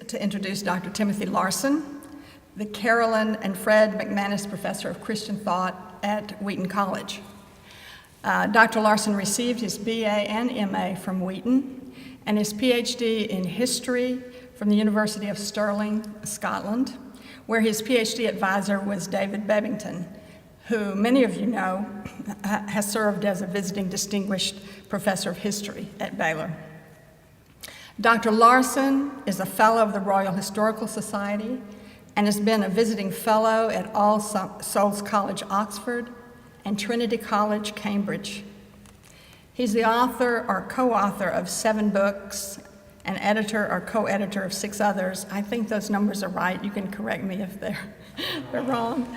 to introduce Dr. Timonthy Larsen, the Carolyn and Fred McManis Professor of Christian Thought at Wheaton College. Dr. Larsen received his BA and MA from Wheaton and his PhD in history from the University of Stirling, Scotland, where his PhD advisor was David Bebbington, who many of you know has served as a visiting distinguished professor of history at Baylor. Dr. Larsen is a fellow of the Royal Historical Society and has been a visiting fellow at All Souls College, Oxford, and Trinity College, Cambridge. He's the author or co-author of 7 books, and editor or co-editor of 6 others. I think those numbers are right. You can correct me if they're wrong.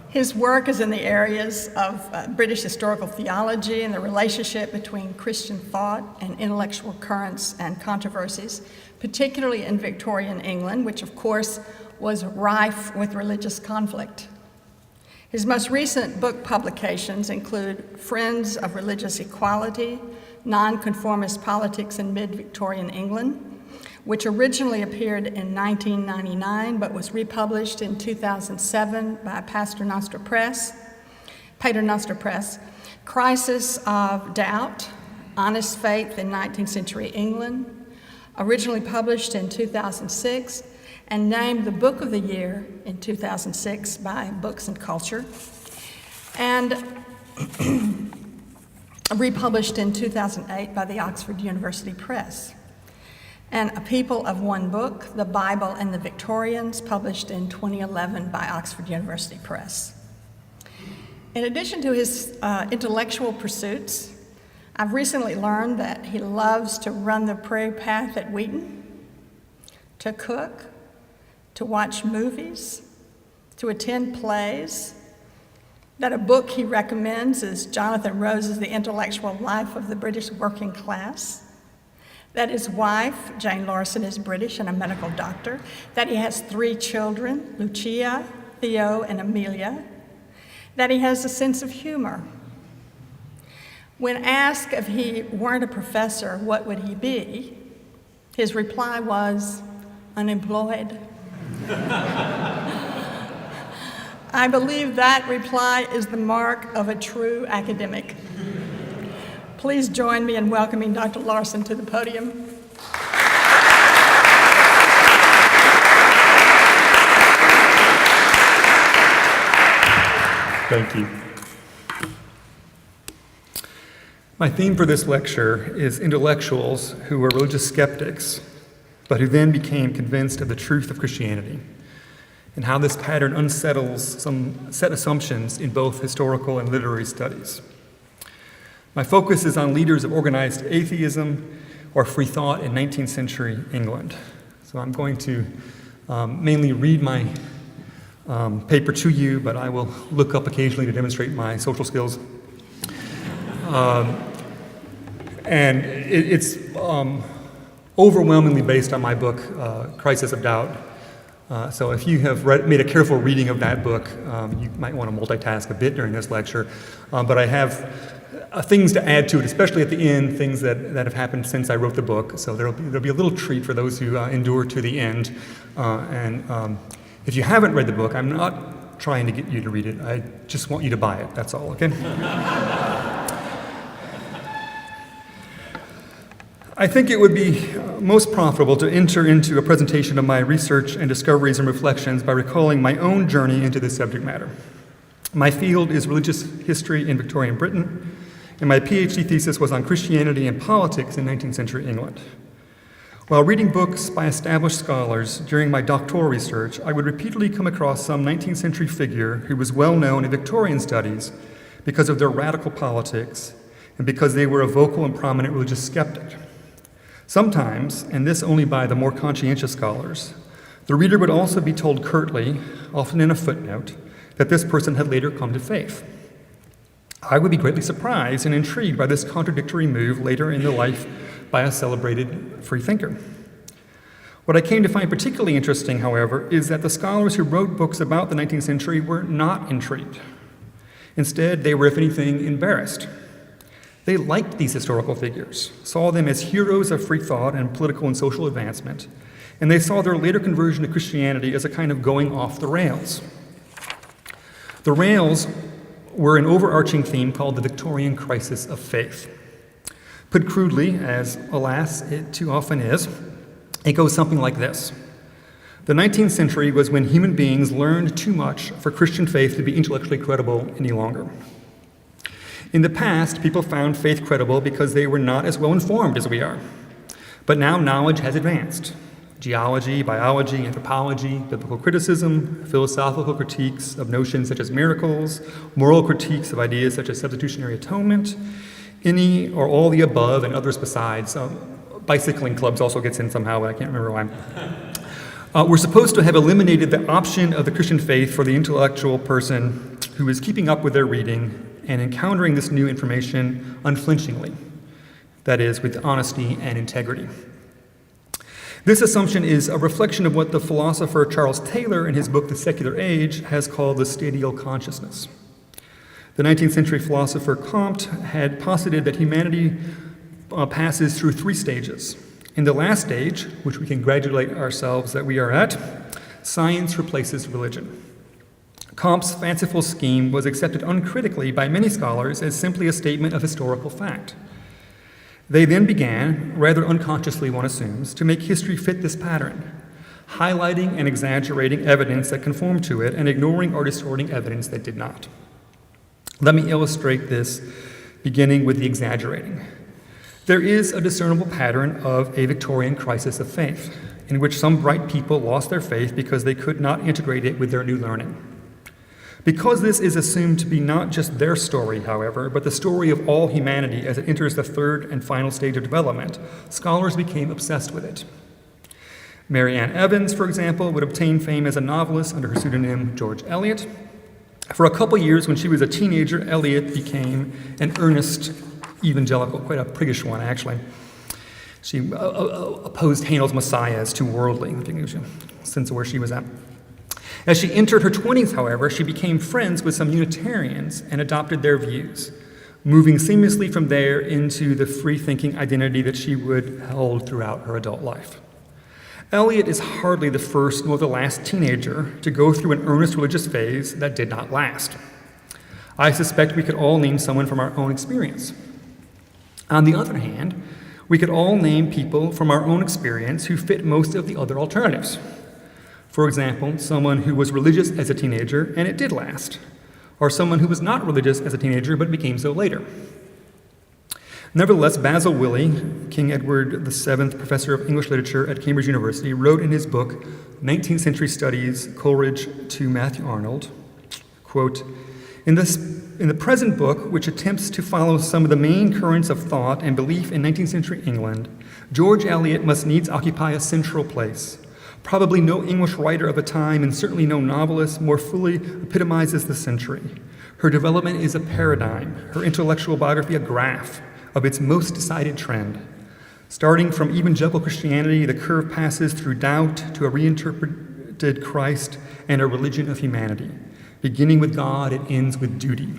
His work is in the areas of British historical theology and the relationship between Christian thought and intellectual currents and controversies, particularly in Victorian England, which of course was rife with religious conflict. His most recent book publications include Friends of Religious Equality, Nonconformist Politics in Mid-Victorian England, which originally appeared in 1999 but was republished in 2007 by Paternoster Press, Crisis of Doubt, Honest Faith in 19th Century England, originally published in 2006 and named the Book of the Year in 2006 by Books and Culture, and republished in 2008 by the Oxford University Press. And A People of One Book, The Bible and the Victorians, published in 2011 by Oxford University Press. In addition to his intellectual pursuits, I've recently learned that he loves to run the prayer path at Wheaton, to cook, to watch movies, to attend plays, that a book he recommends is Jonathan Rose's The Intellectual Life of the British Working Class, that his wife, Jane Larson, is British and a medical doctor, that he has 3 children, Lucia, Theo, and Amelia, that he has a sense of humor. When asked if he weren't a professor, what would he be? His reply was, unemployed. I believe that reply is the mark of a true academic. Please join me in welcoming Dr. Larsen to the podium. Thank you. My theme for this lecture is intellectuals who were religious skeptics, but who then became convinced of the truth of Christianity, and how this pattern unsettles some set assumptions in both historical and literary studies. My focus is on leaders of organized atheism or free thought in 19th century England. So I'm going to mainly read my paper to you, but I will look up occasionally to demonstrate my social skills. And it's overwhelmingly based on my book, Crisis of Doubt. So if you have made a careful reading of that book, you might want to multitask a bit during this lecture. But I have things to add to it, especially at the end, things that have happened since I wrote the book. So there'll be a little treat for those who endure to the end. And if you haven't read the book, I'm not trying to get you to read it. I just want you to buy it, that's all, okay? I think it would be most profitable to enter into a presentation of my research and discoveries and reflections by recalling my own journey into this subject matter. My field is religious history in Victorian Britain, and my PhD thesis was on Christianity and politics in 19th century England. While reading books by established scholars during my doctoral research, I would repeatedly come across some 19th century figure who was well known in Victorian studies because of their radical politics and because they were a vocal and prominent religious skeptic. Sometimes, and this only by the more conscientious scholars, the reader would also be told curtly, often in a footnote, that this person had later come to faith. I would be greatly surprised and intrigued by this contradictory move later in the life by a celebrated freethinker. What I came to find particularly interesting, however, is that the scholars who wrote books about the 19th century were not intrigued. Instead, they were, if anything, embarrassed. They liked these historical figures, saw them as heroes of free thought and political and social advancement, and they saw their later conversion to Christianity as a kind of going off the rails. The rails were an overarching theme called the Victorian crisis of faith. Put crudely, as alas it too often is, it goes something like this. The 19th century was when human beings learned too much for Christian faith to be intellectually credible any longer. In the past, people found faith credible because they were not as well informed as we are. But now knowledge has advanced. Geology, biology, anthropology, biblical criticism, philosophical critiques of notions such as miracles, moral critiques of ideas such as substitutionary atonement, any or all the above and others besides. Bicycling clubs also gets in somehow, but I can't remember why. We're supposed to have eliminated the option of the Christian faith for the intellectual person who is keeping up with their reading and encountering this new information unflinchingly, that is, with honesty and integrity. This assumption is a reflection of what the philosopher Charles Taylor, in his book The Secular Age, has called the stadial consciousness. The 19th century philosopher Comte had posited that humanity passes through three stages. In the last stage, which we congratulate ourselves that we are at, science replaces religion. Comte's fanciful scheme was accepted uncritically by many scholars as simply a statement of historical fact. They then began, rather unconsciously one assumes, to make history fit this pattern, highlighting and exaggerating evidence that conformed to it and ignoring or distorting evidence that did not. Let me illustrate this, beginning with the exaggerating. There is a discernible pattern of a Victorian crisis of faith, in which some bright people lost their faith because they could not integrate it with their new learning. Because this is assumed to be not just their story, however, but the story of all humanity as it enters the third and final stage of development, scholars became obsessed with it. Mary Ann Evans, for example, would obtain fame as a novelist under her pseudonym George Eliot. For a couple years, when she was a teenager, Eliot became an earnest evangelical, quite a priggish one, actually. She opposed Handel's Messiah as too worldly, to give you a sense of where she was at. As she entered her 20s, however, she became friends with some Unitarians and adopted their views, moving seamlessly from there into the free-thinking identity that she would hold throughout her adult life. Eliot is hardly the first nor the last teenager to go through an earnest religious phase that did not last. I suspect we could all name someone from our own experience. On the other hand, we could all name people from our own experience who fit most of the other alternatives. For example, someone who was religious as a teenager and it did last, or someone who was not religious as a teenager but became so later. Nevertheless, Basil Willey, King Edward VII Professor of English Literature at Cambridge University, wrote in his book, 19th Century Studies, Coleridge to Matthew Arnold, quote, In the present book, which attempts to follow some of the main currents of thought and belief in 19th century England, George Eliot must needs occupy a central place. Probably no English writer of the time, and certainly no novelist, more fully epitomizes the century. Her development is a paradigm, her intellectual biography a graph of its most decided trend. Starting from evangelical Christianity, the curve passes through doubt to a reinterpreted Christ and a religion of humanity. Beginning with God, it ends with duty.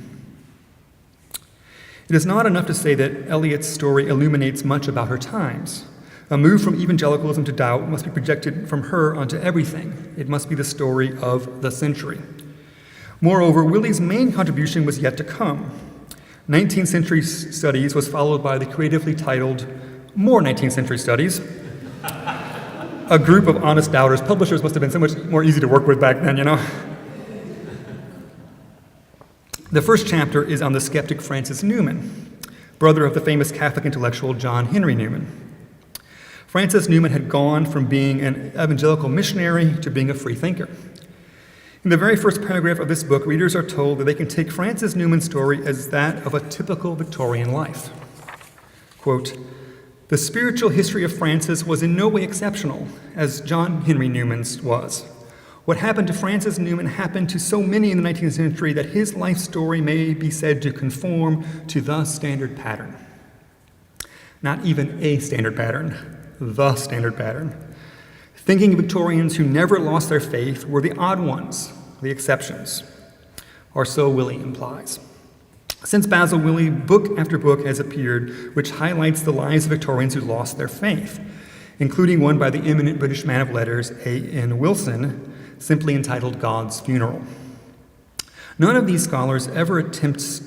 It is not enough to say that Eliot's story illuminates much about her times. A move from evangelicalism to doubt must be projected from her onto everything. It must be the story of the century. Moreover, Willey's main contribution was yet to come. 19th Century Studies was followed by the creatively titled More 19th Century Studies. A group of honest doubters. Publishers must have been so much more easy to work with back then, you know. The first chapter is on the skeptic Francis Newman, brother of the famous Catholic intellectual John Henry Newman. Francis Newman had gone from being an evangelical missionary to being a free thinker. In the very first paragraph of this book, readers are told that they can take Francis Newman's story as that of a typical Victorian life. Quote, the spiritual history of Francis was in no way exceptional, as John Henry Newman's was. What happened to Francis Newman happened to so many in the 19th century that his life story may be said to conform to the standard pattern. Not even a standard pattern. The standard pattern. Thinking Victorians who never lost their faith were the odd ones, the exceptions, or so Willey implies. Since Basil Willey, book after book has appeared which highlights the lives of Victorians who lost their faith, including one by the eminent British man of letters A.N. Wilson, simply entitled God's Funeral. None of these scholars ever attempts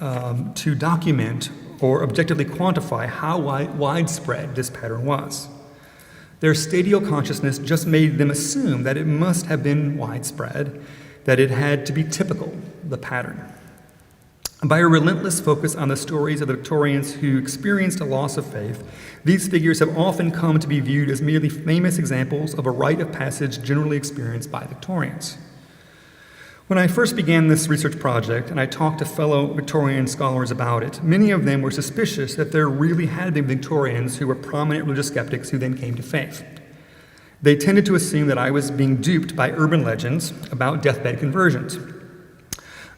to document or objectively quantify how widespread this pattern was. Their stadial consciousness just made them assume that it must have been widespread, that it had to be typical, the pattern. By a relentless focus on the stories of the Victorians who experienced a loss of faith, these figures have often come to be viewed as merely famous examples of a rite of passage generally experienced by Victorians. When I first began this research project and I talked to fellow Victorian scholars about it, many of them were suspicious that there really had been Victorians who were prominent religious skeptics who then came to faith. They tended to assume that I was being duped by urban legends about deathbed conversions.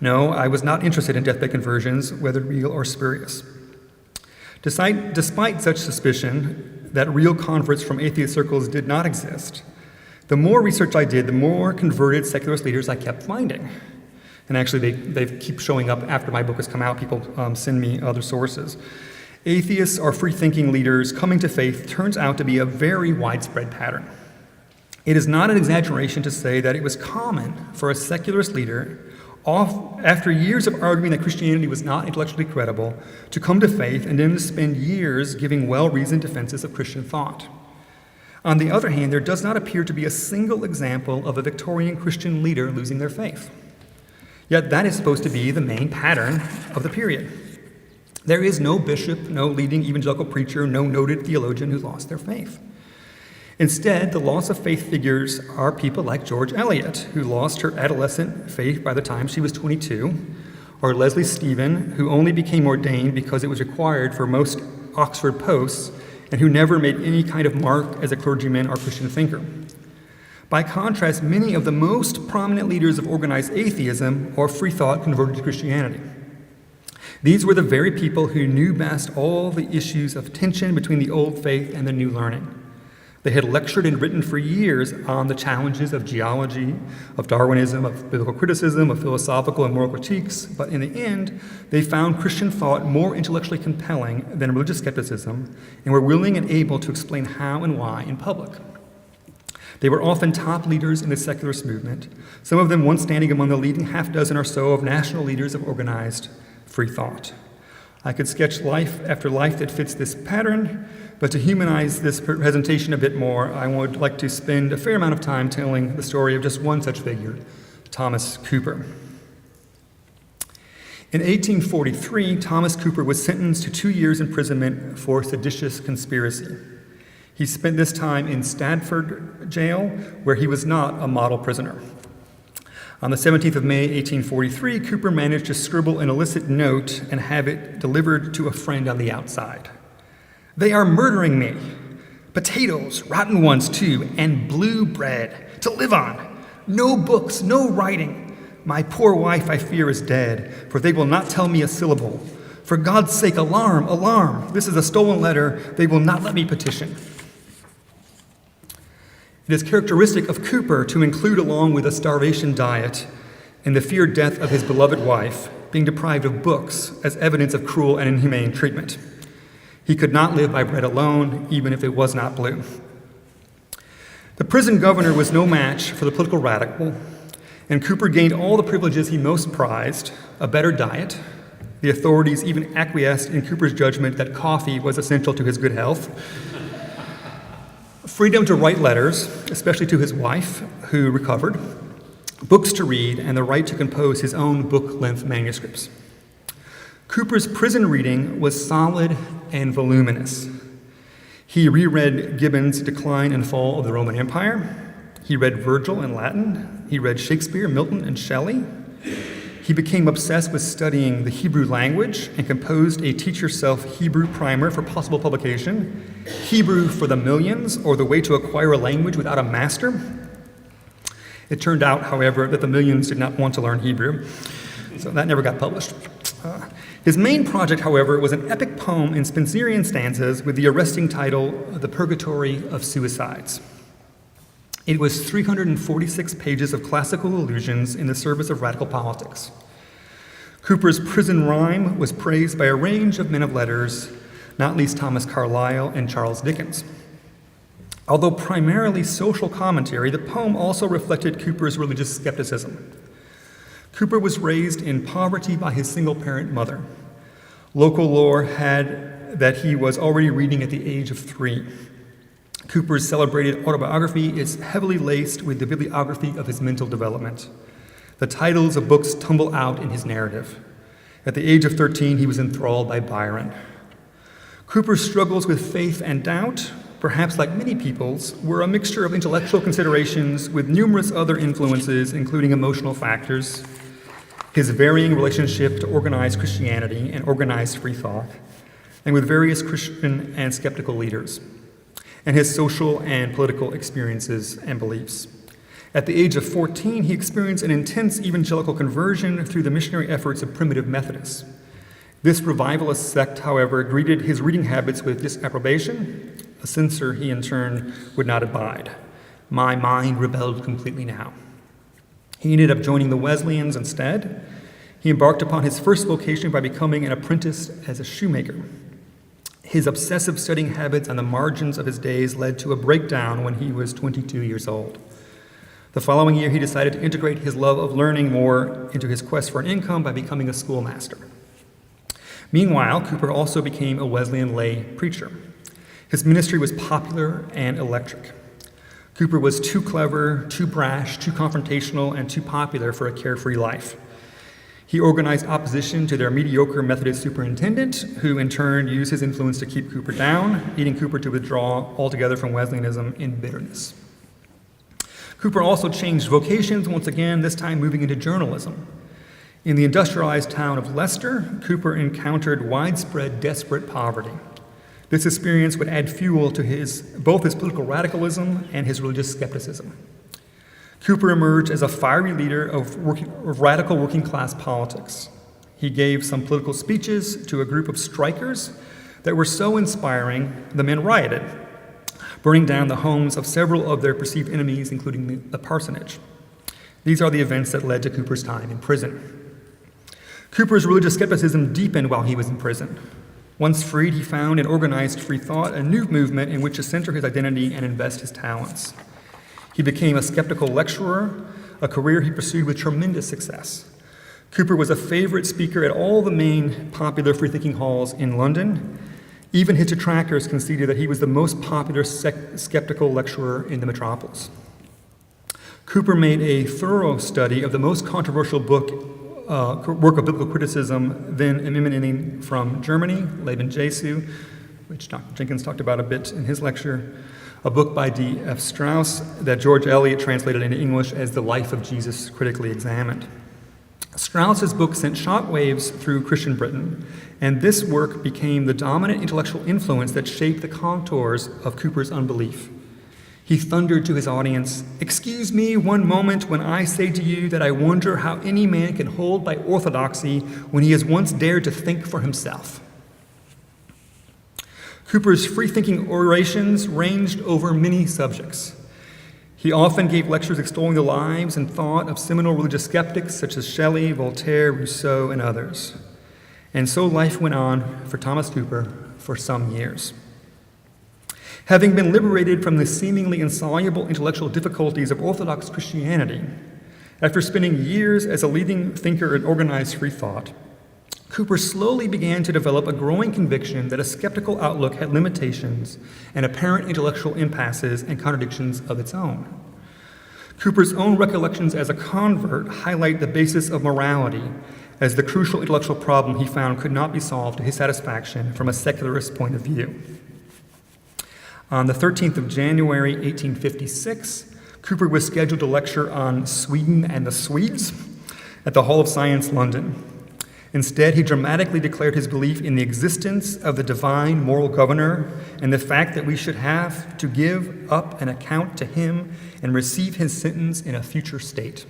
No, I was not interested in deathbed conversions, whether real or spurious. Despite such suspicion that real converts from atheist circles did not exist, the more research I did, the more converted secularist leaders I kept finding. And actually, they keep showing up after my book has come out. People send me other sources. Atheists or free-thinking leaders coming to faith turns out to be a very widespread pattern. It is not an exaggeration to say that it was common for a secularist leader, after years of arguing that Christianity was not intellectually credible, to come to faith and then to spend years giving well-reasoned defenses of Christian thought. On the other hand, there does not appear to be a single example of a Victorian Christian leader losing their faith. Yet that is supposed to be the main pattern of the period. There is no bishop, no leading evangelical preacher, no noted theologian who lost their faith. Instead, the loss of faith figures are people like George Eliot, who lost her adolescent faith by the time she was 22, or Leslie Stephen, who only became ordained because it was required for most Oxford posts, and who never made any kind of mark as a clergyman or Christian thinker. By contrast, many of the most prominent leaders of organized atheism or free thought converted to Christianity. These were the very people who knew best all the issues of tension between the old faith and the new learning. They had lectured and written for years on the challenges of geology, of Darwinism, of biblical criticism, of philosophical and moral critiques, but in the end, they found Christian thought more intellectually compelling than religious skepticism, and were willing and able to explain how and why in public. They were often top leaders in the secularist movement, some of them once standing among the leading half dozen or so of national leaders of organized free thought. I could sketch life after life that fits this pattern, but to humanize this presentation a bit more, I would like to spend a fair amount of time telling the story of just one such figure, Thomas Cooper. In 1843, Thomas Cooper was sentenced to 2 years imprisonment for seditious conspiracy. He spent this time in Stafford jail, where he was not a model prisoner. On the 17th of May, 1843, Cooper managed to scribble an illicit note and have it delivered to a friend on the outside. "They are murdering me. Potatoes, rotten ones too, and blue bread to live on. No books, no writing. My poor wife, I fear, is dead, for they will not tell me a syllable. For God's sake, alarm, alarm. This is a stolen letter. They will not let me petition." It is characteristic of Cooper to include, along with a starvation diet and the feared death of his beloved wife, being deprived of books as evidence of cruel and inhumane treatment. He could not live by bread alone, even if it was not blue. The prison governor was no match for the political radical, and Cooper gained all the privileges he most prized: a better diet. The authorities even acquiesced in Cooper's judgment that coffee was essential to his good health. Freedom to write letters, especially to his wife, who recovered, books to read, and the right to compose his own book-length manuscripts. Cooper's prison reading was solid and voluminous. He reread Gibbon's Decline and Fall of the Roman Empire. He read Virgil in Latin. He read Shakespeare, Milton, and Shelley. He became obsessed with studying the Hebrew language and composed a teach-yourself Hebrew primer for possible publication, Hebrew for the Millions, or The Way to Acquire a Language Without a Master. It turned out, however, that the millions did not want to learn Hebrew, so that never got published. His main project, however, was an epic poem in Spenserian stanzas with the arresting title, The Purgatory of Suicides. It was 346 pages of classical allusions in the service of radical politics. Cooper's prison rhyme was praised by a range of men of letters, not least Thomas Carlyle and Charles Dickens. Although primarily social commentary, the poem also reflected Cooper's religious skepticism. Cooper was raised in poverty by his single-parent mother. Local lore had that he was already reading at the age of 3. Cooper's celebrated autobiography is heavily laced with the bibliography of his mental development. The titles of books tumble out in his narrative. At the age of 13, he was enthralled by Byron. Cooper's struggles with faith and doubt, perhaps like many people's, were a mixture of intellectual considerations with numerous other influences, including emotional factors, his varying relationship to organized Christianity and organized free thought, and with various Christian and skeptical leaders, and his social and political experiences and beliefs. At the age of 14, he experienced an intense evangelical conversion through the missionary efforts of primitive Methodists. This revivalist sect, however, greeted his reading habits with disapprobation, a censor he in turn would not abide. My mind rebelled completely now. He ended up joining the Wesleyans instead. He embarked upon his first vocation by becoming an apprentice as a shoemaker. His obsessive studying habits on the margins of his days led to a breakdown when he was 22 years old. The following year, he decided to integrate his love of learning more into his quest for an income by becoming a schoolmaster. Meanwhile, Cooper also became a Wesleyan lay preacher. His ministry was popular and electric. Cooper was too clever, too brash, too confrontational, and too popular for a carefree life. He organized opposition to their mediocre Methodist superintendent, who in turn used his influence to keep Cooper down, leading Cooper to withdraw altogether from Wesleyanism in bitterness. Cooper also changed vocations once again, this time moving into journalism. In the industrialized town of Leicester, Cooper encountered widespread, desperate poverty. This experience would add fuel to both his political radicalism and his religious skepticism. Cooper emerged as a fiery leader of radical working-class politics. He gave some political speeches to a group of strikers that were so inspiring, the men rioted, burning down the homes of several of their perceived enemies, including the parsonage. These are the events that led to Cooper's time in prison. Cooper's religious skepticism deepened while he was in prison. Once freed, he found in organized free thought a new movement in which to center his identity and invest his talents. He became a skeptical lecturer, a career he pursued with tremendous success. Cooper was a favorite speaker at all the main popular free-thinking halls in London. Even his detractors conceded that he was the most popular skeptical lecturer in the metropolis. Cooper made a thorough study of the most controversial work of biblical criticism then emanating from Germany, Leben Jesu, which Dr. Jenkins talked about a bit in his lecture, a book by D.F. Strauss that George Eliot translated into English as The Life of Jesus Critically Examined. Strauss's book sent shockwaves through Christian Britain, and this work became the dominant intellectual influence that shaped the contours of Cooper's unbelief. He thundered to his audience, "Excuse me one moment when I say to you that I wonder how any man can hold by orthodoxy when he has once dared to think for himself." Cooper's free-thinking orations ranged over many subjects. He often gave lectures extolling the lives and thought of seminal religious skeptics such as Shelley, Voltaire, Rousseau, and others. And so life went on for Thomas Cooper for some years. Having been liberated from the seemingly insoluble intellectual difficulties of Orthodox Christianity, after spending years as a leading thinker in organized free thought, Cooper slowly began to develop a growing conviction that a skeptical outlook had limitations and apparent intellectual impasses and contradictions of its own. Cooper's own recollections as a convert highlight the basis of morality as the crucial intellectual problem he found could not be solved to his satisfaction from a secularist point of view. On the 13th of January, 1856, Cooper was scheduled to lecture on Sweden and the Swedes at the Hall of Science, London. Instead, he dramatically declared his belief in the existence of the divine moral governor and the fact that we should have to give up an account to him and receive his sentence in a future state.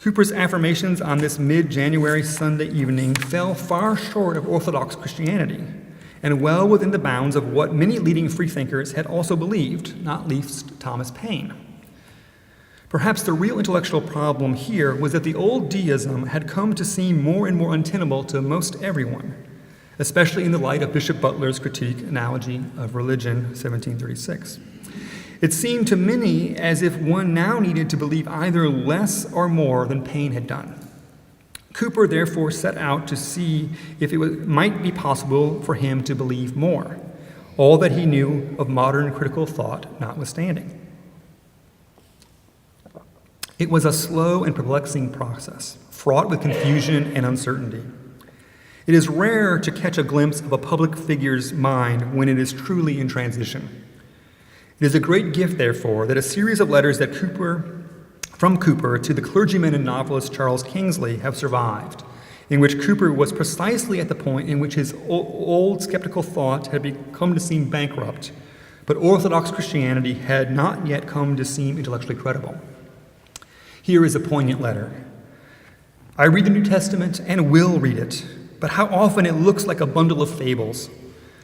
Cooper's affirmations on this mid-January Sunday evening fell far short of Orthodox Christianity and well within the bounds of what many leading freethinkers had also believed, not least Thomas Paine. Perhaps the real intellectual problem here was that the old deism had come to seem more and more untenable to most everyone, especially in the light of Bishop Butler's critique Analogy of Religion, 1736. It seemed to many as if one now needed to believe either less or more than Paine had done. Cooper therefore set out to see if it might be possible for him to believe more, all that he knew of modern critical thought notwithstanding. It was a slow and perplexing process, fraught with confusion and uncertainty. It is rare to catch a glimpse of a public figure's mind when it is truly in transition. It is a great gift, therefore, that a series of letters from Cooper to the clergyman and novelist Charles Kingsley have survived, in which Cooper was precisely at the point in which his old skeptical thought had become to seem bankrupt, but Orthodox Christianity had not yet come to seem intellectually credible. Here is a poignant letter. I read the New Testament and will read it, but how often it looks like a bundle of fables.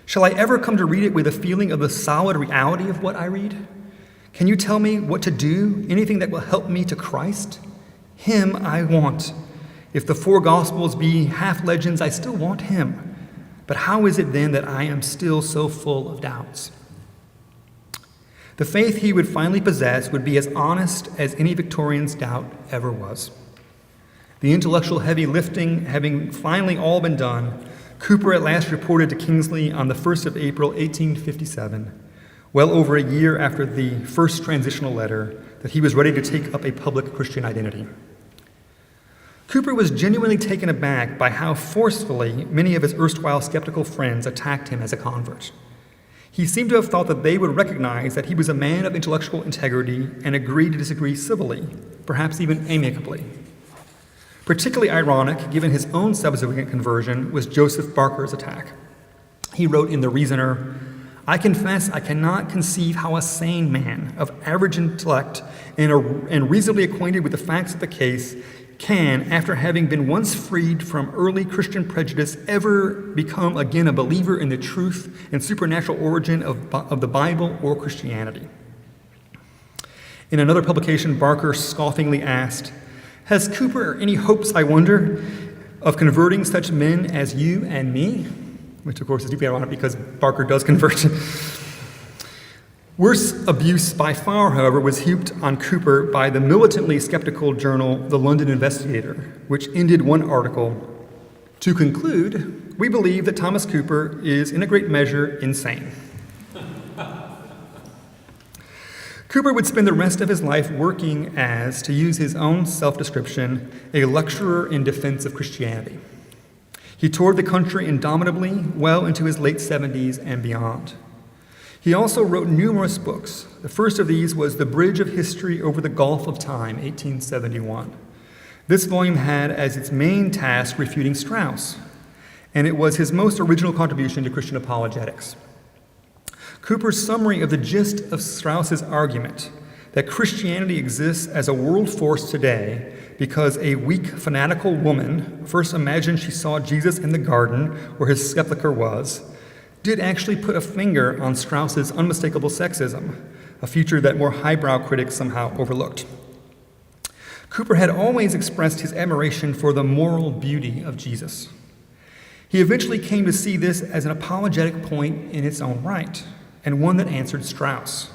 Shall I ever come to read it with a feeling of the solid reality of what I read? Can you tell me what to do, anything that will help me to Christ? Him I want. If the four Gospels be half legends, I still want him. But how is it then that I am still so full of doubts? The faith he would finally possess would be as honest as any Victorian's doubt ever was. The intellectual heavy lifting having finally all been done, Cooper at last reported to Kingsley on the 1st of April, 1857, well over a year after the first transitional letter, that he was ready to take up a public Christian identity. Cooper was genuinely taken aback by how forcefully many of his erstwhile skeptical friends attacked him as a convert. He seemed to have thought that they would recognize that he was a man of intellectual integrity and agree to disagree civilly, perhaps even amicably. Particularly ironic, given his own subsequent conversion, was Joseph Barker's attack. He wrote in The Reasoner, I confess I cannot conceive how a sane man of average intellect and reasonably acquainted with the facts of the case can, after having been once freed from early Christian prejudice, ever become again a believer in the truth and supernatural origin of the Bible or Christianity. In another publication, Barker scoffingly asked, has Cooper any hopes, I wonder, of converting such men as you and me? Which, of course, is deeply ironic because Barker does convert. Worse abuse by far, however, was heaped on Cooper by the militantly skeptical journal The London Investigator, which ended one article, to conclude, we believe that Thomas Cooper is in a great measure insane. Cooper would spend the rest of his life working as, to use his own self-description, a lecturer in defense of Christianity. He toured the country indomitably well into his late 70s and beyond. He also wrote numerous books. The first of these was The Bridge of History Over the Gulf of Time, 1871. This volume had as its main task refuting Strauss, and it was his most original contribution to Christian apologetics. Cooper's summary of the gist of Strauss's argument that Christianity exists as a world force today because a weak, fanatical woman first imagined she saw Jesus in the garden where his sepulcher was, did actually put a finger on Strauss's unmistakable sexism, a feature that more highbrow critics somehow overlooked. Cooper had always expressed his admiration for the moral beauty of Jesus. He eventually came to see this as an apologetic point in its own right, and one that answered Strauss.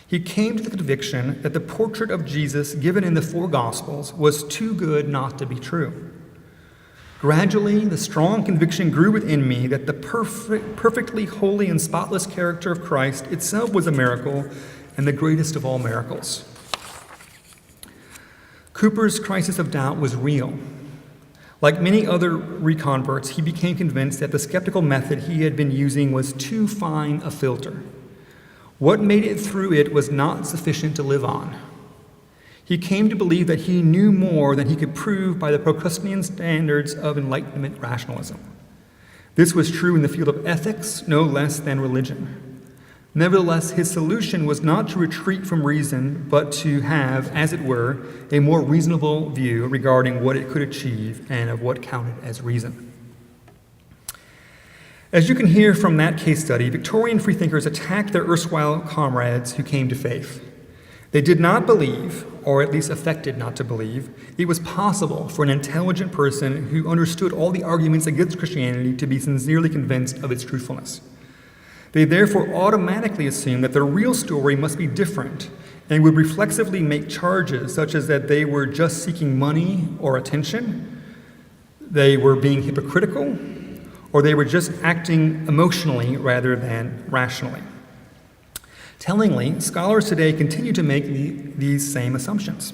He came to the conviction that the portrait of Jesus given in the four Gospels was too good not to be true. Gradually, the strong conviction grew within me that the perfectly holy and spotless character of Christ itself was a miracle and the greatest of all miracles. Cooper's crisis of doubt was real. Like many other reconverts, he became convinced that the skeptical method he had been using was too fine a filter. What made it through it was not sufficient to live on. He came to believe that he knew more than he could prove by the Procrustean standards of Enlightenment rationalism. This was true in the field of ethics no less than religion. Nevertheless, his solution was not to retreat from reason, but to have, as it were, a more reasonable view regarding what it could achieve and of what counted as reason. As you can hear from that case study, Victorian freethinkers attacked their erstwhile comrades who came to faith. They did not believe, or at least affected not to believe, it was possible for an intelligent person who understood all the arguments against Christianity to be sincerely convinced of its truthfulness. They therefore automatically assumed that their real story must be different and would reflexively make charges such as that they were just seeking money or attention, they were being hypocritical, or they were just acting emotionally rather than rationally. Tellingly, scholars today continue to make these same assumptions.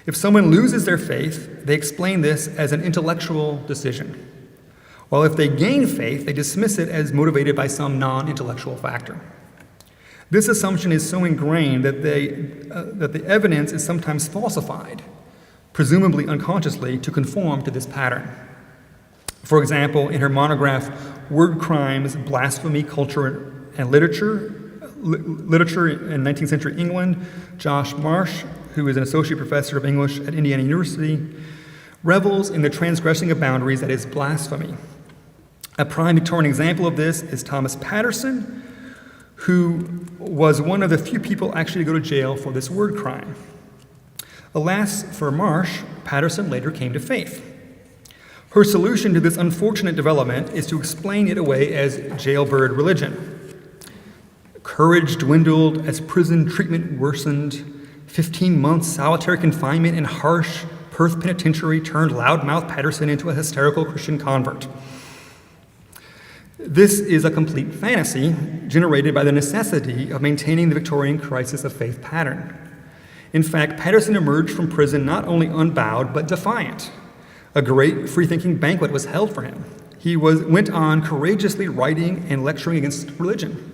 If someone loses their faith, they explain this as an intellectual decision, while if they gain faith, they dismiss it as motivated by some non-intellectual factor. This assumption is so ingrained that the evidence is sometimes falsified, presumably unconsciously, to conform to this pattern. For example, in her monograph, Word Crimes, Blasphemy, Culture, and Literature in 19th century England, Josh Marsh, who is an associate professor of English at Indiana University, revels in the transgressing of boundaries that is blasphemy. A prime Victorian example of this is Thomas Patterson, who was one of the few people actually to go to jail for this word crime. Alas for Marsh, Patterson later came to faith. Her solution to this unfortunate development is to explain it away as jailbird religion. Courage dwindled as prison treatment worsened. 15 months solitary confinement in harsh Perth Penitentiary turned loudmouth Patterson into a hysterical Christian convert. This is a complete fantasy generated by the necessity of maintaining the Victorian crisis of faith pattern. In fact, Patterson emerged from prison not only unbowed, but defiant. A great free-thinking banquet was held for him. He went on courageously writing and lecturing against religion.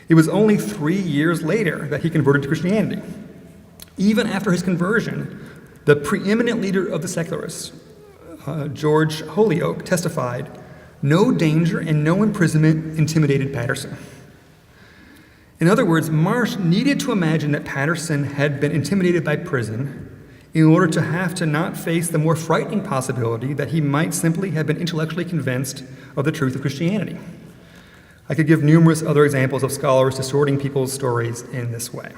It was only 3 years later that he converted to Christianity. Even after his conversion, the preeminent leader of the secularists, George Holyoake, testified, "No danger and no imprisonment intimidated Patterson." In other words, Marsh needed to imagine that Patterson had been intimidated by prison in order to have to not face the more frightening possibility that he might simply have been intellectually convinced of the truth of Christianity. I could give numerous other examples of scholars distorting people's stories in this way.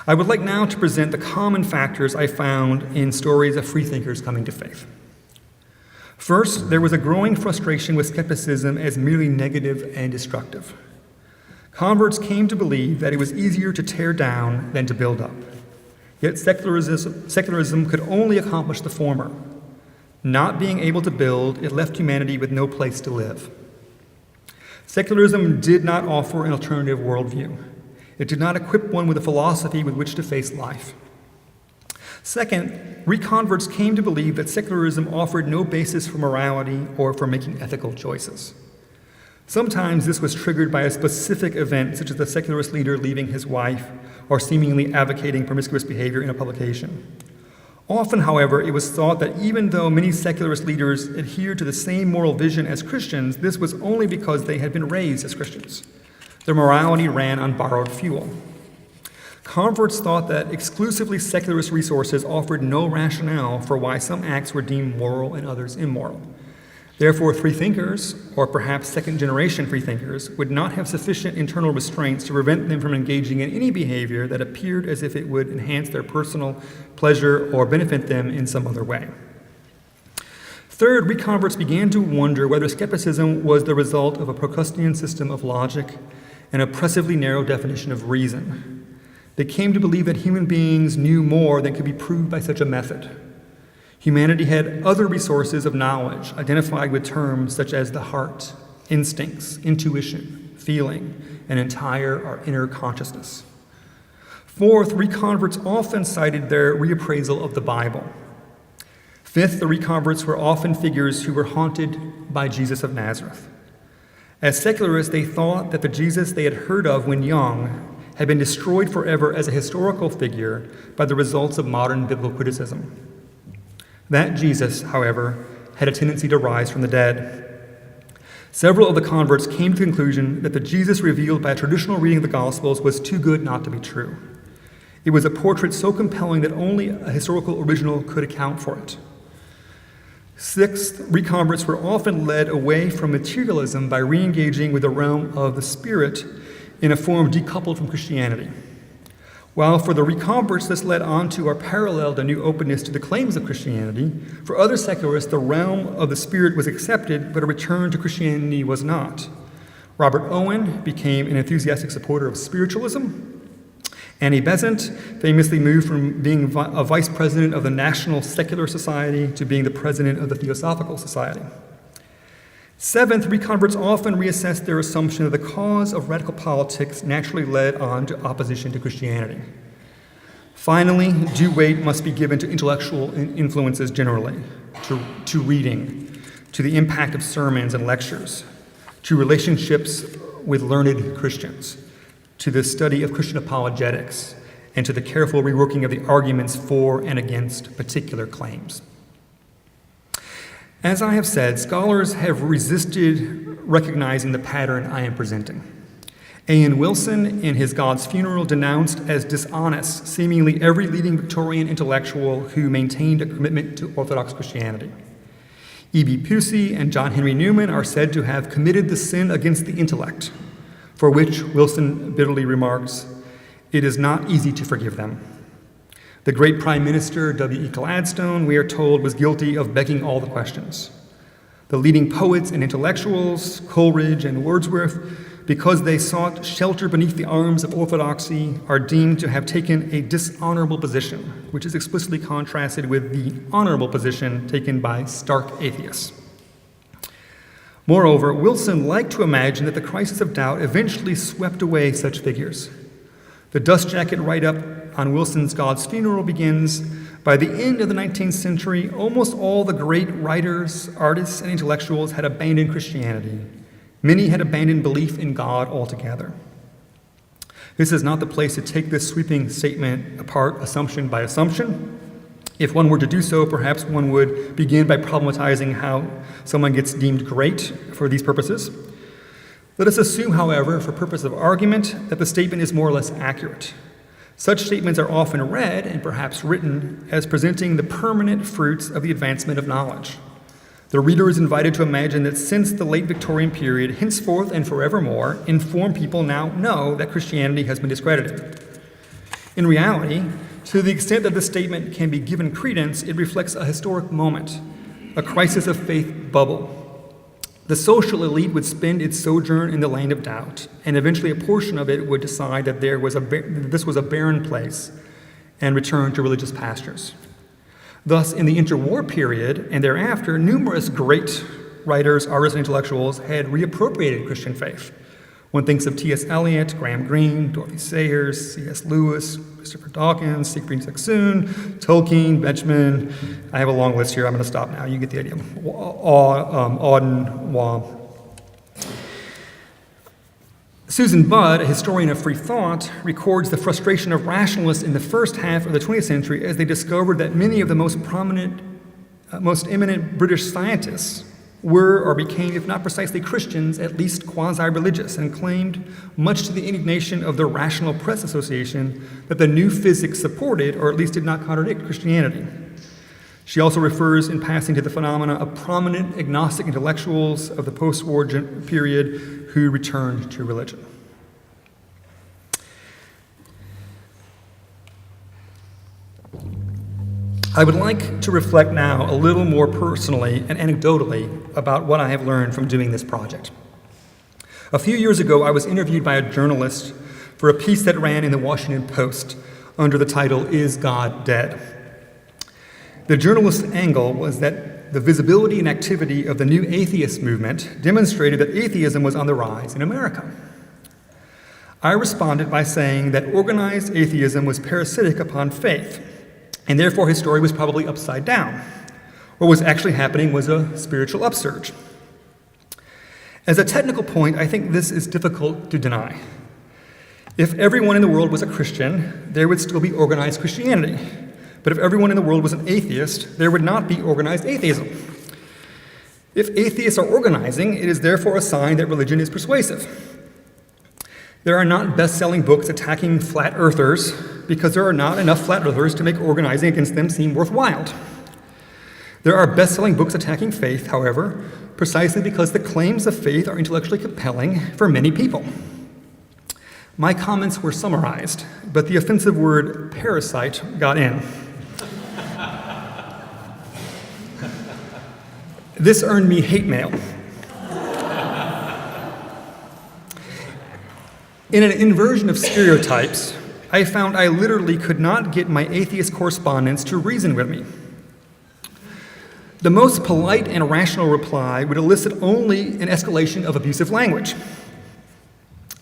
I would like now to present the common factors I found in stories of freethinkers coming to faith. First, there was a growing frustration with skepticism as merely negative and destructive. Converts came to believe that it was easier to tear down than to build up. Yet secularism could only accomplish the former. Not being able to build, it left humanity with no place to live. Secularism did not offer an alternative worldview. It did not equip one with a philosophy with which to face life. Second, reconverts came to believe that secularism offered no basis for morality or for making ethical choices. Sometimes this was triggered by a specific event, such as the secularist leader leaving his wife or seemingly advocating promiscuous behavior in a publication. Often, however, it was thought that even though many secularist leaders adhered to the same moral vision as Christians, this was only because they had been raised as Christians. Their morality ran on borrowed fuel. Converts thought that exclusively secularist resources offered no rationale for why some acts were deemed moral and others immoral. Therefore, freethinkers, or perhaps second-generation freethinkers, would not have sufficient internal restraints to prevent them from engaging in any behavior that appeared as if it would enhance their personal pleasure or benefit them in some other way. Third, reconverts began to wonder whether skepticism was the result of a Procrustean system of logic, an oppressively narrow definition of reason. They came to believe that human beings knew more than could be proved by such a method. Humanity had other resources of knowledge identified with terms such as the heart, instincts, intuition, feeling, and entire or inner consciousness. Fourth, reconverts often cited their reappraisal of the Bible. Fifth, the reconverts were often figures who were haunted by Jesus of Nazareth. As secularists, they thought that the Jesus they had heard of when young had been destroyed forever as a historical figure by the results of modern biblical criticism. That Jesus, however, had a tendency to rise from the dead. Several of the converts came to the conclusion that the Jesus revealed by a traditional reading of the Gospels was too good not to be true. It was a portrait so compelling that only a historical original could account for it. Sixth, reconverts were often led away from materialism by re-engaging with the realm of the spirit in a form decoupled from Christianity. While for the reconverts this led on to or paralleled a new openness to the claims of Christianity, for other secularists the realm of the Spirit was accepted, but a return to Christianity was not. Robert Owen became an enthusiastic supporter of spiritualism. Annie Besant famously moved from being a vice president of the National Secular Society to being the president of the Theosophical Society. Seventh, reconverts often reassess their assumption that the cause of radical politics naturally led on to opposition to Christianity. Finally, due weight must be given to intellectual influences generally, to reading, to the impact of sermons and lectures, to relationships with learned Christians, to the study of Christian apologetics, and to the careful reworking of the arguments for and against particular claims. As I have said, scholars have resisted recognizing the pattern I am presenting. A.N. Wilson, in his God's Funeral, denounced as dishonest seemingly every leading Victorian intellectual who maintained a commitment to Orthodox Christianity. E.B. Pusey and John Henry Newman are said to have committed the sin against the intellect, for which Wilson bitterly remarks, "It is not easy to forgive them." The great Prime Minister, W.E. Gladstone, we are told, was guilty of begging all the questions. The leading poets and intellectuals, Coleridge and Wordsworth, because they sought shelter beneath the arms of orthodoxy, are deemed to have taken a dishonorable position, which is explicitly contrasted with the honorable position taken by stark atheists. Moreover, Wilson liked to imagine that the crisis of doubt eventually swept away such figures. The dust jacket write-up on Wilson's God's Funeral begins, "By the end of the 19th century, almost all the great writers, artists, and intellectuals had abandoned Christianity. Many had abandoned belief in God altogether." This is not the place to take this sweeping statement apart assumption by assumption. If one were to do so, perhaps one would begin by problematizing how someone gets deemed great for these purposes. Let us assume, however, for purpose of argument, that the statement is more or less accurate. Such statements are often read, and perhaps written, as presenting the permanent fruits of the advancement of knowledge. The reader is invited to imagine that since the late Victorian period, henceforth and forevermore, informed people now know that Christianity has been discredited. In reality, to the extent that this statement can be given credence, it reflects a historic moment, a crisis of faith bubble. The social elite would spend its sojourn in the land of doubt, and eventually a portion of it would decide that this was a barren place and return to religious pastures. Thus, in the interwar period and thereafter, numerous great writers, artists, and intellectuals had reappropriated Christian faith. One thinks of T.S. Eliot, Graham Greene, Dorothy Sayers, C.S. Lewis, Christopher Dawkins, Siegfried Sassoon, Tolkien, Benjamin. I have a long list here. I'm going to stop now. You get the idea. Auden, Waugh. Susan Budd, a historian of free thought, records the frustration of rationalists in the first half of the 20th century as they discovered that many of the most prominent, most eminent British scientists were or became, if not precisely Christians, at least quasi-religious, and claimed, much to the indignation of the Rational Press Association, that the new physics supported, or at least did not contradict, Christianity. She also refers in passing to the phenomena of prominent agnostic intellectuals of the post-war period who returned to religion. I would like to reflect now a little more personally and anecdotally about what I have learned from doing this project. A few years ago, I was interviewed by a journalist for a piece that ran in the Washington Post under the title, "Is God Dead?" The journalist's angle was that the visibility and activity of the new atheist movement demonstrated that atheism was on the rise in America. I responded by saying that organized atheism was parasitic upon faith, and therefore his story was probably upside down. What was actually happening was a spiritual upsurge. As a technical point, I think this is difficult to deny. If everyone in the world was a Christian, there would still be organized Christianity. But if everyone in the world was an atheist, there would not be organized atheism. If atheists are organizing, it is therefore a sign that religion is persuasive. There are not best-selling books attacking flat earthers because there are not enough flat earthers to make organizing against them seem worthwhile. There are best-selling books attacking faith, however, precisely because the claims of faith are intellectually compelling for many people. My comments were summarized, but the offensive word parasite got in. This earned me hate mail. In an inversion of stereotypes, I found I literally could not get my atheist correspondents to reason with me. The most polite and rational reply would elicit only an escalation of abusive language.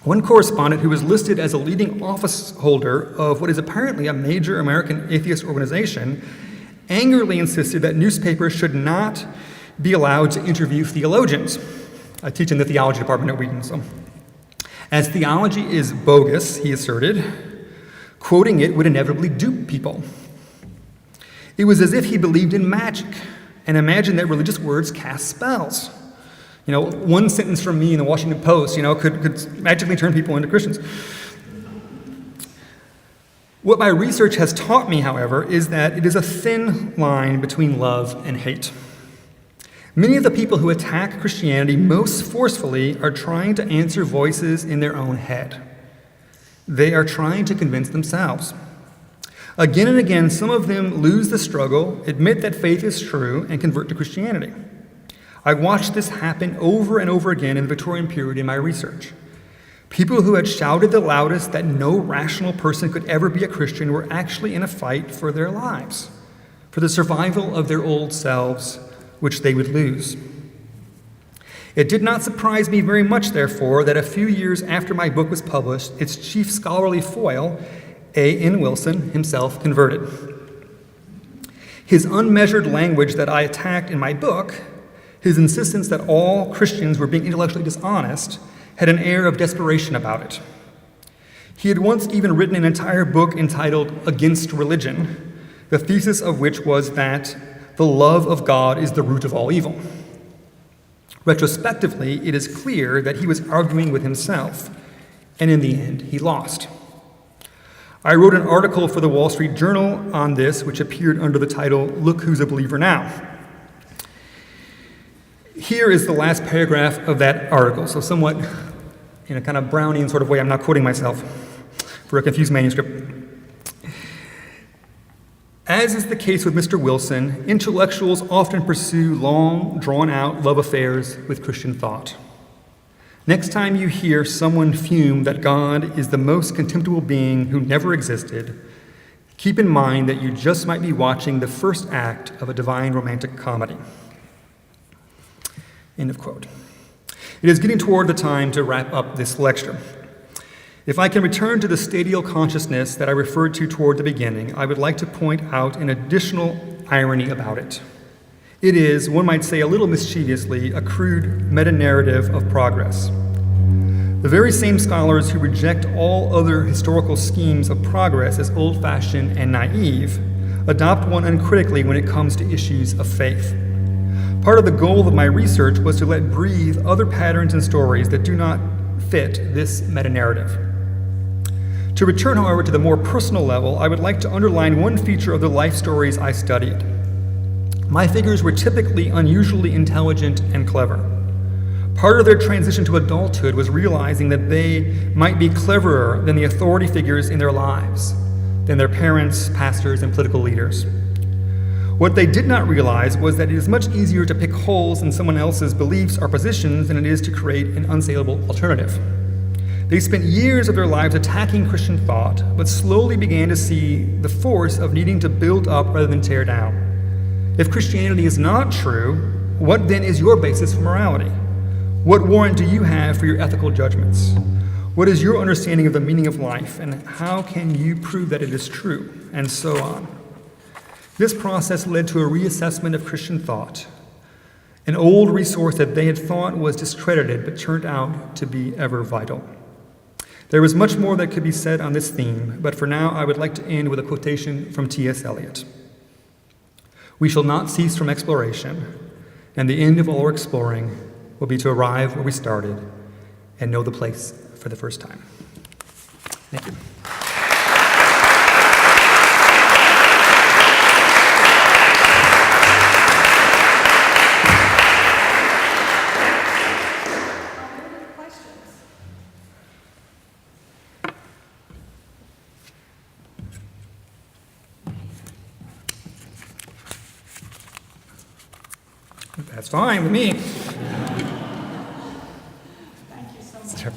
One correspondent who was listed as a leading office holder of what is apparently a major American atheist organization angrily insisted that newspapers should not be allowed to interview theologians. I teach in the theology department at Wheaton, so. As theology is bogus, he asserted, quoting it would inevitably dupe people. It was as if he believed in magic and imagined that religious words cast spells. One sentence from me in the Washington Post, could magically turn people into Christians. What my research has taught me, however, is that it is a thin line between love and hate. Many of the people who attack Christianity most forcefully are trying to answer voices in their own head. They are trying to convince themselves. Again and again, some of them lose the struggle, admit that faith is true, and convert to Christianity. I watched this happen over and over again in the Victorian period in my research. People who had shouted the loudest that no rational person could ever be a Christian were actually in a fight for their lives, for the survival of their old selves, which they would lose. It did not surprise me very much, therefore, that a few years after my book was published, its chief scholarly foil, A.N. Wilson, himself converted. His unmeasured language that I attacked in my book, his insistence that all Christians were being intellectually dishonest, had an air of desperation about it. He had once even written an entire book entitled Against Religion, the thesis of which was that the love of God is the root of all evil. Retrospectively, it is clear that he was arguing with himself, and in the end, he lost. I wrote an article for the Wall Street Journal on this, which appeared under the title, "Look Who's a Believer Now." Here is the last paragraph of that article, so somewhat in a kind of Brownian sort of way, I'm not quoting myself for a confused manuscript. As is the case with Mr. Wilson, intellectuals often pursue long, drawn-out love affairs with Christian thought. Next time you hear someone fume that God is the most contemptible being who never existed, keep in mind that you just might be watching the first act of a divine romantic comedy. End of quote. It is getting toward the time to wrap up this lecture. If I can return to the stadial consciousness that I referred to toward the beginning, I would like to point out an additional irony about it. It is, one might say a little mischievously, a crude meta-narrative of progress. The very same scholars who reject all other historical schemes of progress as old-fashioned and naive adopt one uncritically when it comes to issues of faith. Part of the goal of my research was to let breathe other patterns and stories that do not fit this meta-narrative. To return, however, to the more personal level, I would like to underline one feature of the life stories I studied. My figures were typically unusually intelligent and clever. Part of their transition to adulthood was realizing that they might be cleverer than the authority figures in their lives, than their parents, pastors, and political leaders. What they did not realize was that it is much easier to pick holes in someone else's beliefs or positions than it is to create an unassailable alternative. They spent years of their lives attacking Christian thought, but slowly began to see the force of needing to build up rather than tear down. If Christianity is not true, what then is your basis for morality? What warrant do you have for your ethical judgments? What is your understanding of the meaning of life, and how can you prove that it is true? And so on. This process led to a reassessment of Christian thought, an old resource that they had thought was discredited but turned out to be ever vital. There is much more that could be said on this theme, but for now I would like to end with a quotation from T.S. Eliot. "We shall not cease from exploration, and the end of all our exploring will be to arrive where we started and know the place for the first time." Thank you. That's fine with me. Thank you so much. Sure.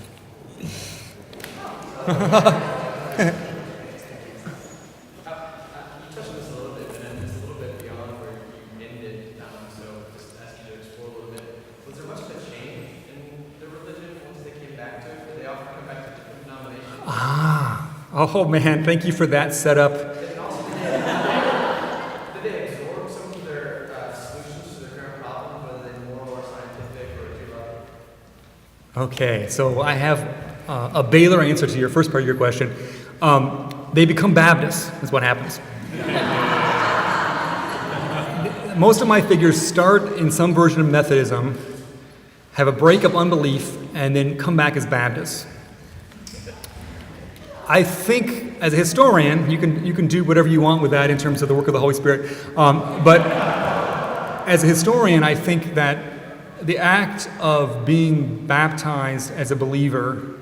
Oh man, thank you for that setup. Did they absorb some of their solutions to their current problems, whether they're moral or scientific or theological? Okay, so I have a Baylor answer to your first part of your question. They become Baptists, is what happens. Most of my figures start in some version of Methodism, have a break of unbelief, and then come back as Baptists. I think, as a historian, you can do whatever you want with that in terms of the work of the Holy Spirit. But as a historian, I think that the act of being baptized as a believer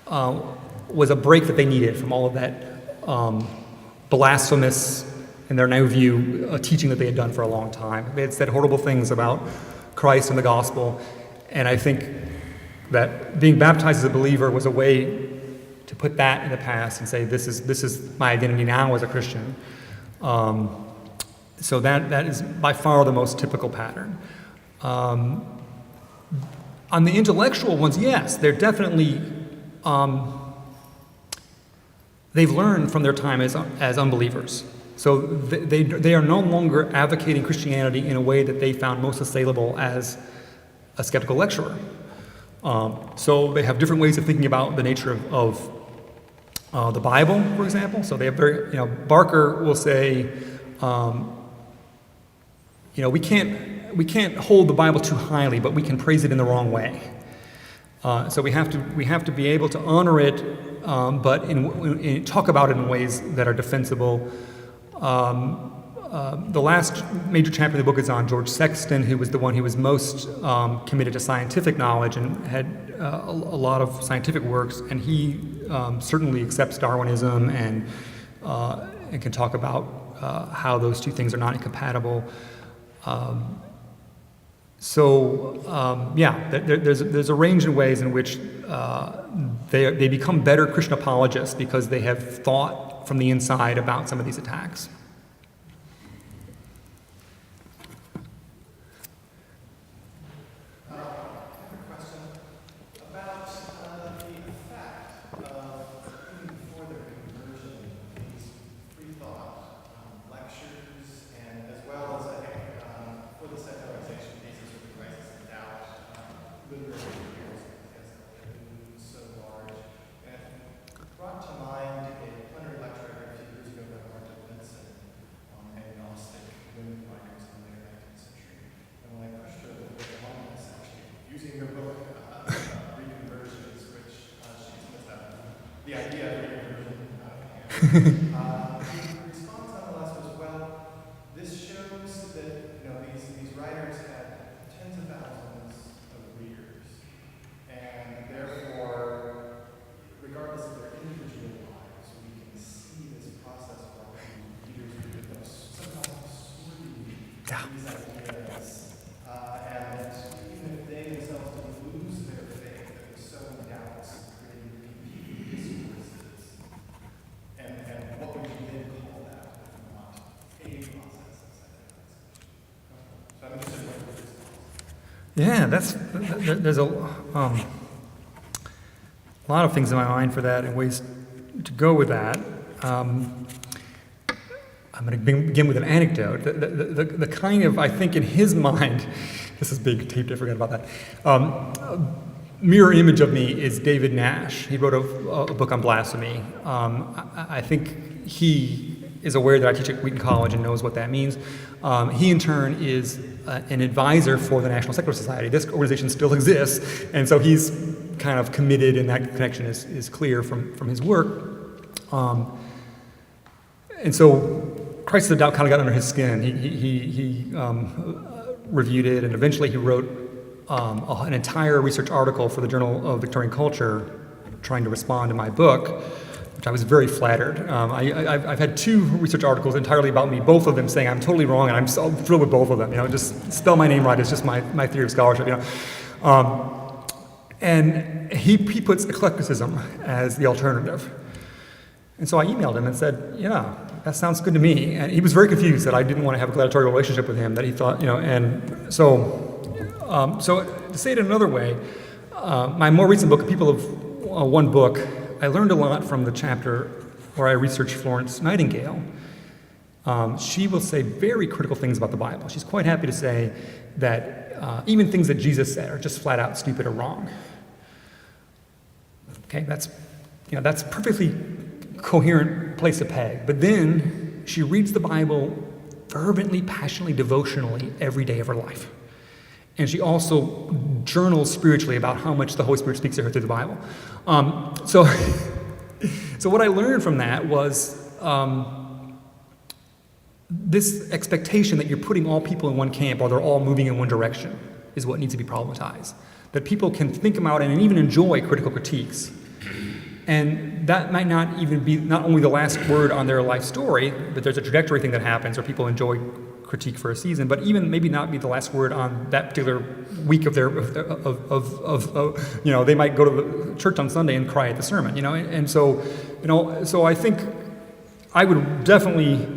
was a break that they needed from all of that blasphemous, in their now view, teaching that they had done for a long time. They had said horrible things about Christ and the gospel, and I think that being baptized as a believer was a way to put that in the past and say, this is my identity now as a Christian. So that is by far the most typical pattern. On the intellectual ones, yes, they're definitely, they've learned from their time as unbelievers. So they are no longer advocating Christianity in a way that they found most assailable as a skeptical lecturer. So they have different ways of thinking about the nature of the Bible, for example. So they have Barker will say, we can't hold the Bible too highly, but we can praise it in the wrong way. So we have to be able to honor it, but talk about it in ways that are defensible. The last major chapter of the book is on George Sexton, who was the one who was most committed to scientific knowledge and had a lot of scientific works, and he certainly accepts Darwinism and can talk about how those two things are not incompatible. There's a range of ways in which they become better Christian apologists because they have thought from the inside about some of these attacks. Response nonetheless was, well, this shows that these writers had tens of thousands of readers, and therefore, regardless of their individual lives, we can see this process where readers read those somehow sorting these ideas, and that even if they themselves didn't lose their faith, that was sowing doubts, creating competing discourses. And what would you then call that if not a process of psychoanalysis? So I'm interested in what your response. Yeah, there's a lot of things in my mind for that and ways to go with that. I'm going to begin with an anecdote. The kind of, I think in his mind, this is big taped, I forgot about that. Mirror image of me is David Nash. He wrote a book on blasphemy. I think he is aware that I teach at Wheaton College and knows what that means. He in turn is an advisor for the National Secular Society. This organization still exists, and so he's kind of committed, and that connection is clear from his work. And so Crisis of Doubt kind of got under his skin. He reviewed it, and eventually he wrote an entire research article for the Journal of Victorian Culture trying to respond to my book, which I was very flattered. I've had 2 research articles entirely about me, both of them saying I'm totally wrong, and I'm so thrilled with both of them. Just spell my name right. It's just my theory of scholarship. And he puts eclecticism as the alternative. And so I emailed him and said, yeah, that sounds good to me. And he was very confused that I didn't want to have a gladiatorial relationship with him, that he thought, and so to say it another way, my more recent book, People of One Book, I learned a lot from the chapter where I researched Florence Nightingale. She will say very critical things about the Bible. She's quite happy to say that even things that Jesus said are just flat out stupid or wrong. Okay, that's perfectly coherent place to peg. But then she reads the Bible fervently, passionately, devotionally every day of her life. And she also journals spiritually about how much the Holy Spirit speaks to her through the Bible. So what I learned from that was this expectation that you're putting all people in one camp or they're all moving in one direction is what needs to be problematized. That people can think about and even enjoy critical critiques. And that might not even be not only the last word on their life story, but there's a trajectory thing that happens where people enjoy critique for a season, but even maybe not be the last word on that particular week of their, they might go to the church on Sunday and cry at the sermon, and so I think I would definitely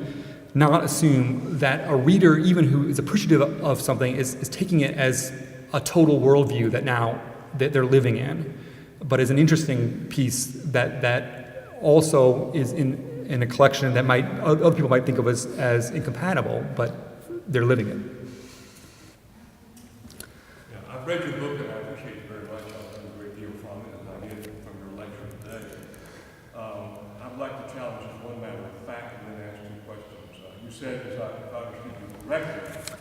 not assume that a reader, even who is appreciative of something, is taking it as a total worldview that they're living in, but is an interesting piece that also is in a collection that other people might think of as incompatible, but they're living it. Yeah, I've read your book and I appreciate it very much. I've learned a great deal from it, as I did from your lecture today. I'd like to challenge just one matter of fact and then ask 2 questions. You said, if I understood you correctly,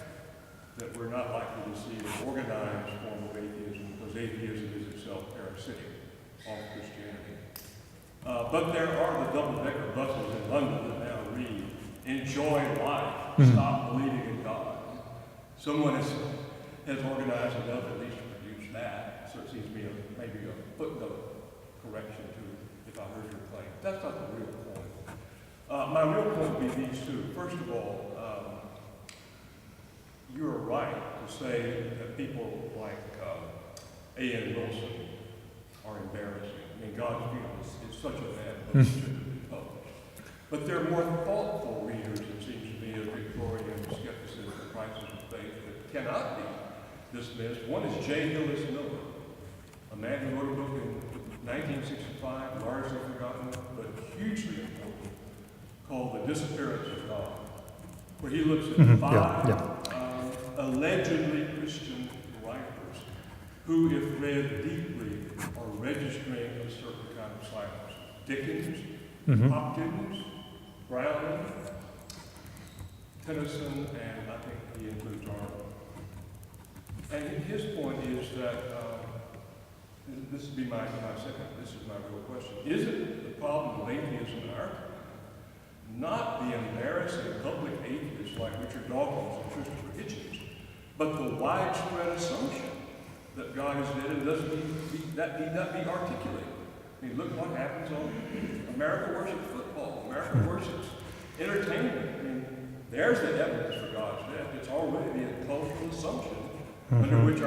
that we're not likely to see an organized form of atheism because atheism is itself parasitic of Christianity. But there are the double-decker buses in London that now read, "Enjoy life, stop believing in God." Someone has organized enough at least to produce that, so it seems to me maybe a footnote correction to if I heard your claim. That's not the real point. My real point would be these 2. First of all, you're right to say that people like A.N. Wilson are embarrassing. I mean, God's view is such a bad book, it shouldn't be published. But there are more thoughtful readers, it seems to me, of Victorian skepticism and crisis of faith that cannot be dismissed. One is J. Hillis Miller, a man who wrote a book in 1965, largely forgotten, but hugely important, called The Disappearance of God, where he looks at 5 allegedly Christian writers who, if read deeply, are registering a certain kind of silence. Dickens, Hopkins, Browning, Tennyson, and I think he includes Arnold. And his point is that, this would be my real question. Is it the problem of atheism in our country, not the embarrassing public atheists like Richard Dawkins and Christopher Hitchens, but the widespread assumption that God is dead and that need not be articulated? I mean, look what happens on America worships football. America worships entertainment. I mean, there's the evidence for God's death. It's already a cultural assumption under which we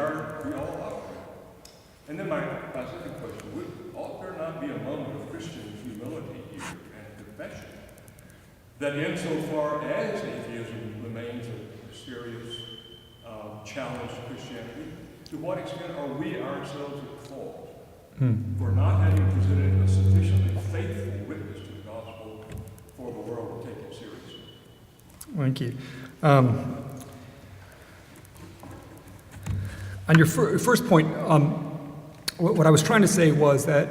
all operate. And then my second question, ought there not be a moment of Christian humility here and confession that insofar as atheism remains a serious challenge to Christianity, to what extent are we ourselves at fault for not having presented a sufficiently faithful witness to the gospel for the world to take it seriously? Thank you. On your first point, what I was trying to say was that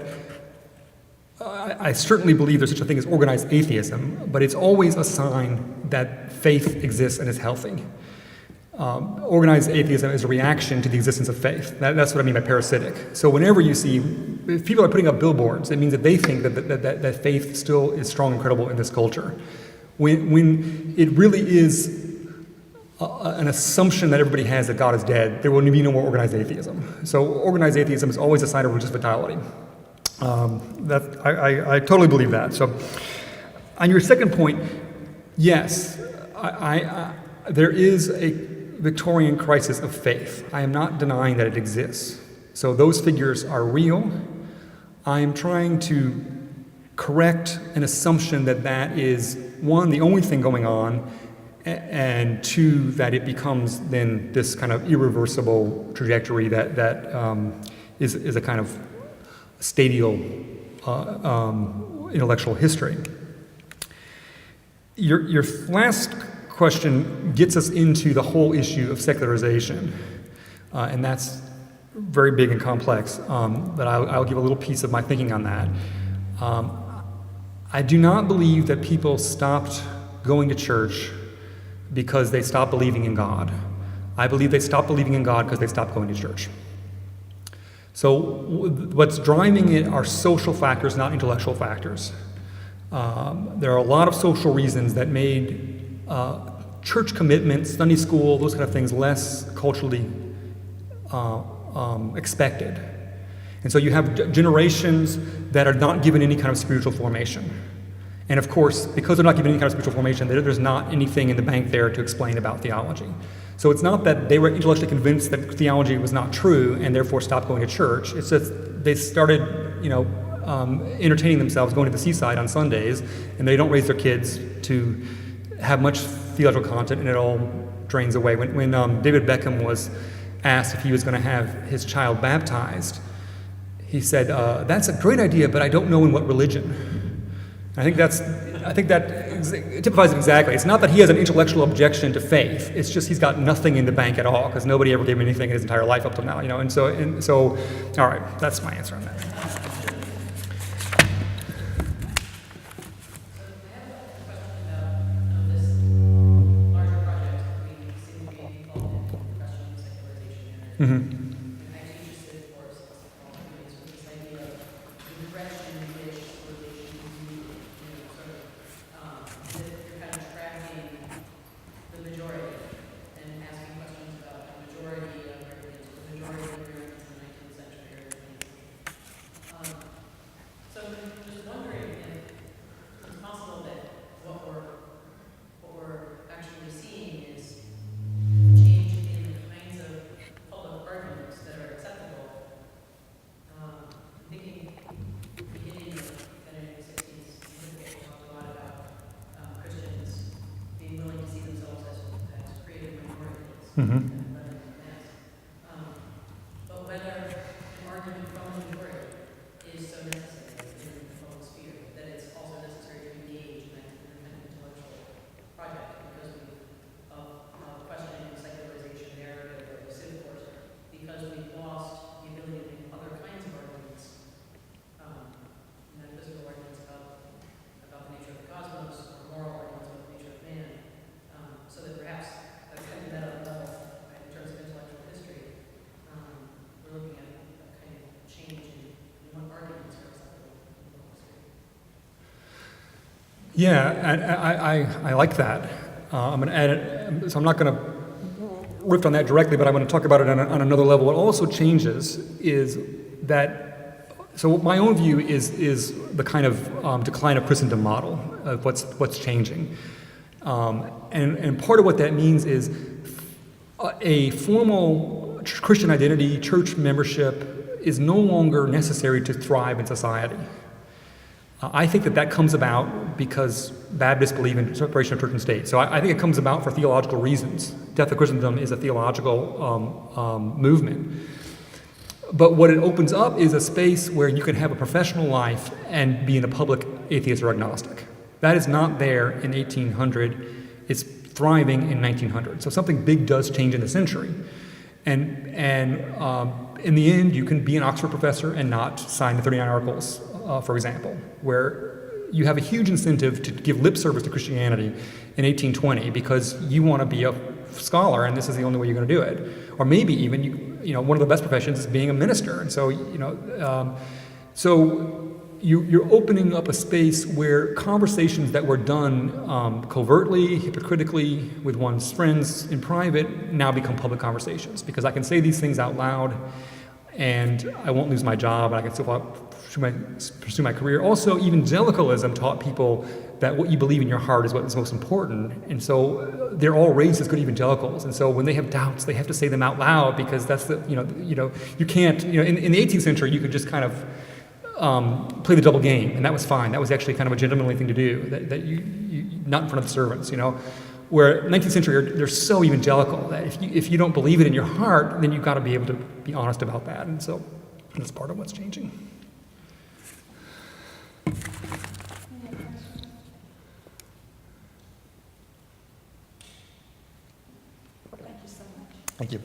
I certainly believe there's such a thing as organized atheism, but it's always a sign that faith exists and is healthy. Organized atheism is a reaction to the existence of faith. That's what I mean by parasitic. So whenever you see, if people are putting up billboards, it means that they think that faith still is strong and credible in this culture. When it really is an assumption that everybody has that God is dead, there will be no more organized atheism. So organized atheism is always a sign of religious vitality. I totally believe that. So, on your second point, yes, there is a Victorian crisis of faith. I am not denying that it exists. So those figures are real. I am trying to correct an assumption that that is, one, the only thing going on, and two, that it becomes then this kind of irreversible trajectory that is a kind of stadial intellectual history. Your last question gets us into the whole issue of secularization, and that's very big and complex, but I'll give a little piece of my thinking on that. I do not believe that people stopped going to church because they stopped believing in God. I believe they stopped believing in God because they stopped going to church. So what's driving it are social factors, not intellectual factors. There are a lot of social reasons that made church commitment, Sunday school, those kind of things less culturally expected. And so you have generations that are not given any kind of spiritual formation. And of course, because they're not given any kind of spiritual formation, there's not anything in the bank there to explain about theology. So it's not that they were intellectually convinced that theology was not true and therefore stopped going to church. It's just they started, entertaining themselves going to the seaside on Sundays, and they don't raise their kids to have much theological content, and it all drains away. When David Beckham was asked if he was going to have his child baptized, he said, "That's a great idea, but I don't know in what religion." I think that typifies it exactly. It's not that he has an intellectual objection to faith. It's just he's got nothing in the bank at all because nobody ever gave him anything in his entire life up till now. And so, all right, that's my answer on that. Mm-hmm. Mm-hmm. But whether an argument from the majority is so necessary in the public sphere that it's also necessary to engage in that intellectual project because of questioning the secularization narrative of the civic course, because we've lost the ability to make other kinds of arguments, metaphysical arguments about the nature of the cosmos, or moral arguments about the nature of man, so that perhaps at a kind of meta level, right, in terms of intellectual history, we're looking at a kind of change in what arguments are acceptable in public history. Yeah, I like that. I'm going to add it, so I'm not going to riff on that directly, but I want to talk about it on another level. What also changes is that, so my own view is the kind of decline of Christendom model of what's changing. And part of what that means is a formal Christian identity, church membership, is no longer necessary to thrive in society. I think that comes about because Baptists believe in separation of church and state. So I think it comes about for theological reasons. Death of Christendom is a theological movement. But what it opens up is a space where you can have a professional life and be in a public atheist or agnostic. That is not there in 1800. It's thriving in 1900. So something big does change in the century. And in the end, you can be an Oxford professor and not sign the 39 Articles, for example, where you have a huge incentive to give lip service to Christianity in 1820 because you want to be a scholar and this is the only way you're going to do it. Or maybe even, one of the best professions is being a minister. And so, you're opening up a space where conversations that were done covertly, hypocritically, with one's friends in private now become public conversations because I can say these things out loud and I won't lose my job and I can still pursue my career. Also, evangelicalism taught people that what you believe in your heart is what is most important. And so they're all raised as good evangelicals. And so when they have doubts, they have to say them out loud, because that's the, you can't, in the 18th century, you could just kind of play the double game, and that was fine. That was actually kind of a gentlemanly thing to do, that you not in front of the servants, Where 19th century, they're so evangelical that if you don't believe it in your heart, then you've got to be able to be honest about that. And so that's part of what's changing. Thank you so much. Thank you.